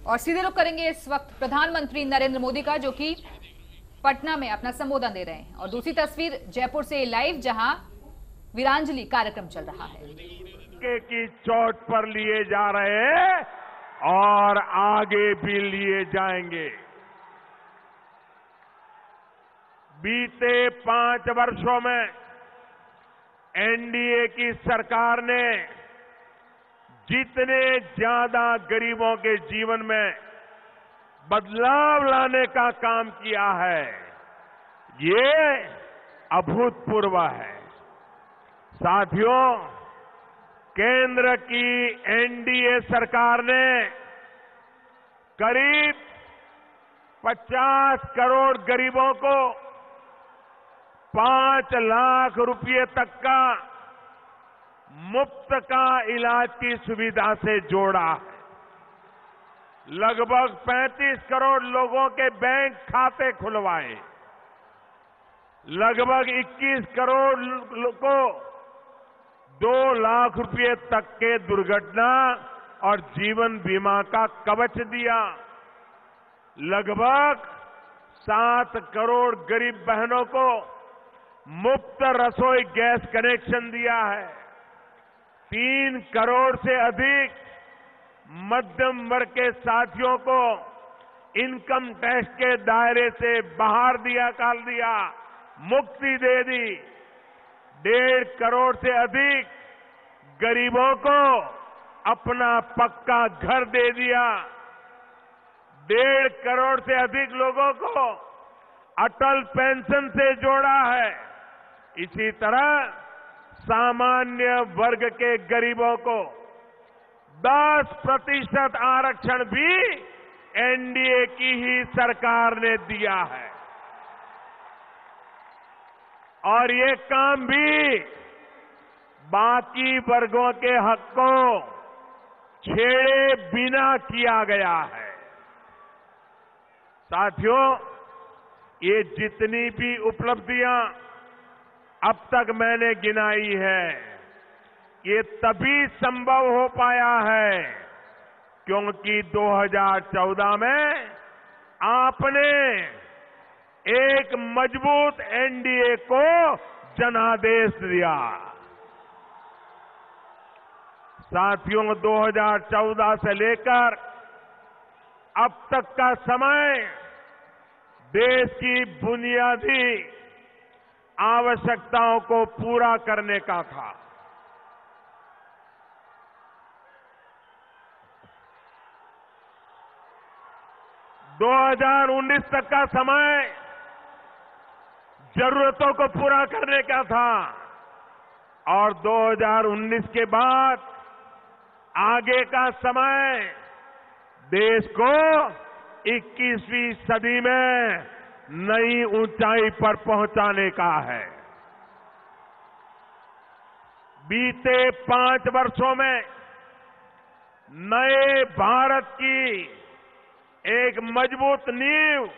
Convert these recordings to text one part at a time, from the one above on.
और सीधे रुख करेंगे इस वक्त प्रधानमंत्री नरेंद्र मोदी का, जो कि पटना में अपना संबोधन दे रहे हैं। और दूसरी तस्वीर जयपुर से लाइव, जहां वीरांजलि कार्यक्रम चल रहा है। की चोट पर लिए जा रहे हैं और आगे भी लिए जाएंगे। बीते 5 वर्षों में एनडीए की सरकार ने जितने ज्यादा गरीबों के जीवन में बदलाव लाने का काम किया है, ये अभूतपूर्व है। साथियों, केंद्र की एनडीए सरकार ने करीब 50 करोड़ गरीबों को 5 लाख रुपए तक का मुफ्त का इलाज की सुविधा से जोड़ा है। लगभग 35 करोड़ लोगों के बैंक खाते खुलवाए। लगभग 21 करोड़ को 2 लाख रुपए तक के दुर्घटना और जीवन बीमा का कवच दिया। लगभग 7 करोड़ गरीब बहनों को मुफ्त रसोई गैस कनेक्शन दिया है। 3 करोड़ से अधिक मध्यम वर्ग के साथियों को इनकम टैक्स के दायरे से बाहर निकाल दिया, मुक्ति दे दी। 1.5 करोड़ से अधिक गरीबों को अपना पक्का घर दे दिया। 1.5 करोड़ से अधिक लोगों को अटल पेंशन से जोड़ा है। इसी तरह सामान्य वर्ग के गरीबों को 10% आरक्षण भी एनडीए की ही सरकार ने दिया है। और ये काम भी बाकी वर्गों के हक को छेड़े बिना किया गया है। साथियों, ये जितनी भी उपलब्धियां अब तक मैंने गिनाई है, ये तभी संभव हो पाया है क्योंकि 2014 में आपने एक मजबूत एनडीए को जनादेश दिया। साथियों, 2014 से लेकर अब तक का समय देश की बुनियादी आवश्यकताओं को पूरा करने का था। 2019 तक का समय जरूरतों को पूरा करने का था और 2019 के बाद आगे का समय देश को 21वीं सदी में नई ऊंचाई पर पहुंचाने का है। बीते 5 वर्षों में नए भारत की एक मजबूत नींव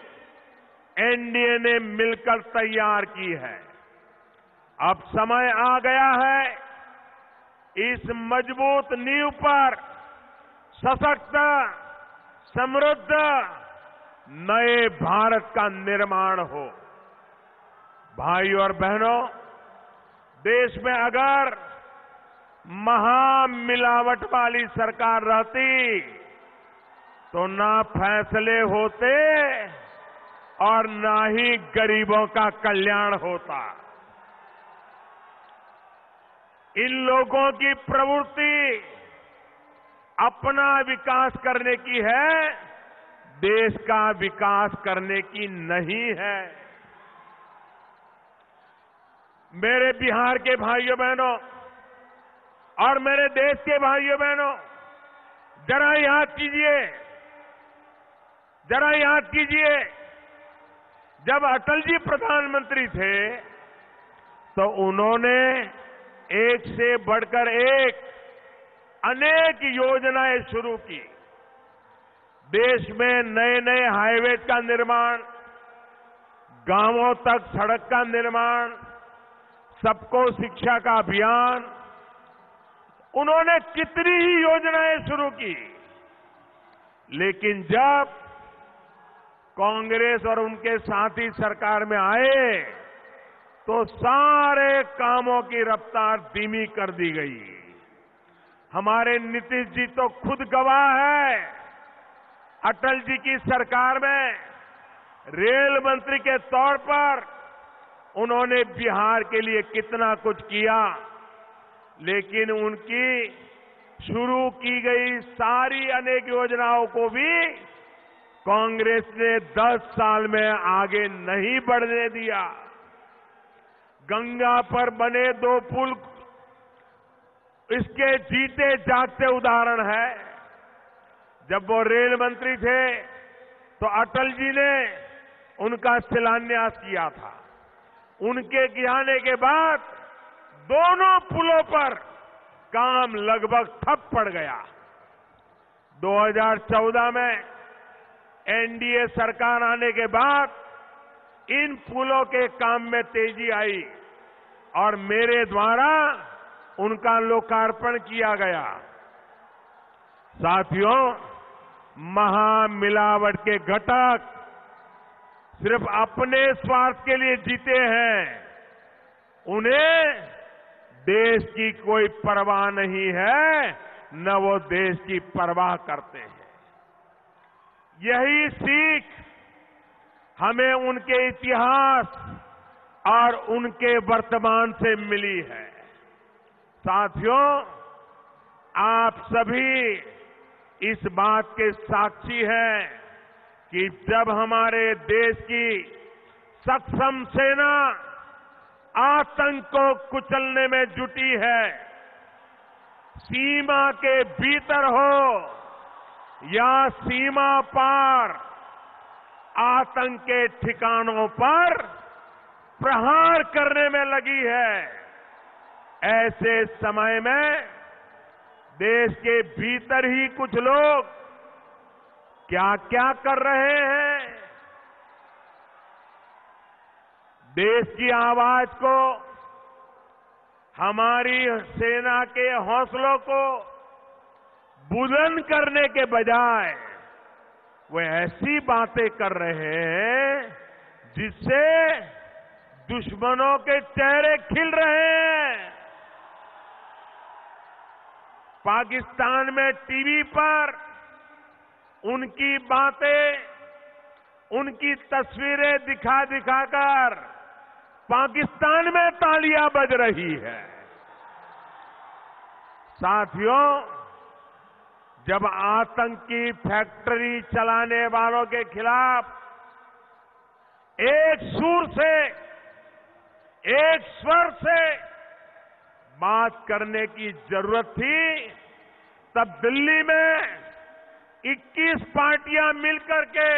एनडीए ने मिलकर तैयार की है। अब समय आ गया है इस मजबूत नींव पर सशक्त, समृद्ध नए भारत का निर्माण हो। भाइयों और बहनों, देश में अगर महामिलावट वाली सरकार रहती तो ना फैसले होते और ना ही गरीबों का कल्याण होता। इन लोगों की प्रवृत्ति अपना विकास करने की है, देश का विकास करने की नहीं है। मेरे बिहार के भाइयों बहनों और मेरे देश के भाइयों बहनों, जरा याद कीजिए, जब अटल जी प्रधानमंत्री थे तो उन्होंने एक से बढ़कर एक अनेक योजनाएं शुरू की। देश में नए नए हाईवे का निर्माण, गांवों तक सड़क का निर्माण, सबको शिक्षा का अभियान, उन्होंने कितनी ही योजनाएं शुरू की। लेकिन जब कांग्रेस और उनके साथी सरकार में आए तो सारे कामों की रफ्तार धीमी कर दी गई। हमारे नीतीश जी तो खुद गवाह है। अटल जी की सरकार में रेल मंत्री के तौर पर उन्होंने बिहार के लिए कितना कुछ किया, लेकिन उनकी शुरू की गई सारी अनेक योजनाओं को भी कांग्रेस ने 10 साल में आगे नहीं बढ़ने दिया। गंगा पर बने 2 पुल इसके जीते जागते उदाहरण है। जब वो रेल मंत्री थे तो अटल जी ने उनका शिलान्यास किया था। उनके गिराने के बाद दोनों पुलों पर काम लगभग ठप पड़ गया। 2014 में एनडीए सरकार आने के बाद इन पुलों के काम में तेजी आई और मेरे द्वारा उनका लोकार्पण किया गया। साथियों, महामिलावट के घटक सिर्फ अपने स्वार्थ के लिए जीते हैं। उन्हें देश की कोई परवाह नहीं है, न वो देश की परवाह करते हैं। यही सीख हमें उनके इतिहास और उनके वर्तमान से मिली है। साथियों, आप सभी इस बात के साक्षी हैं कि जब हमारे देश की सक्षम सेना आतंक को कुचलने में जुटी है, सीमा के भीतर हो या सीमा पार, आतंक के ठिकानों पर प्रहार करने में लगी है। ऐसे समय में देश के भीतर ही कुछ लोग क्या क्या कर रहे हैं। देश की आवाज को, हमारी सेना के हौसलों को बुलंद करने के बजाय वे ऐसी बातें कर रहे हैं जिससे दुश्मनों के चेहरे खिल रहे हैं। पाकिस्तान में टीवी पर उनकी बातें, उनकी तस्वीरें दिखा दिखाकर पाकिस्तान में तालियां बज रही है। साथियों, जब आतंक की फैक्ट्री चलाने वालों के खिलाफ एक सुर से, एक स्वर से बात करने की जरूरत थी, तब दिल्ली में 21 पार्टियां मिलकर के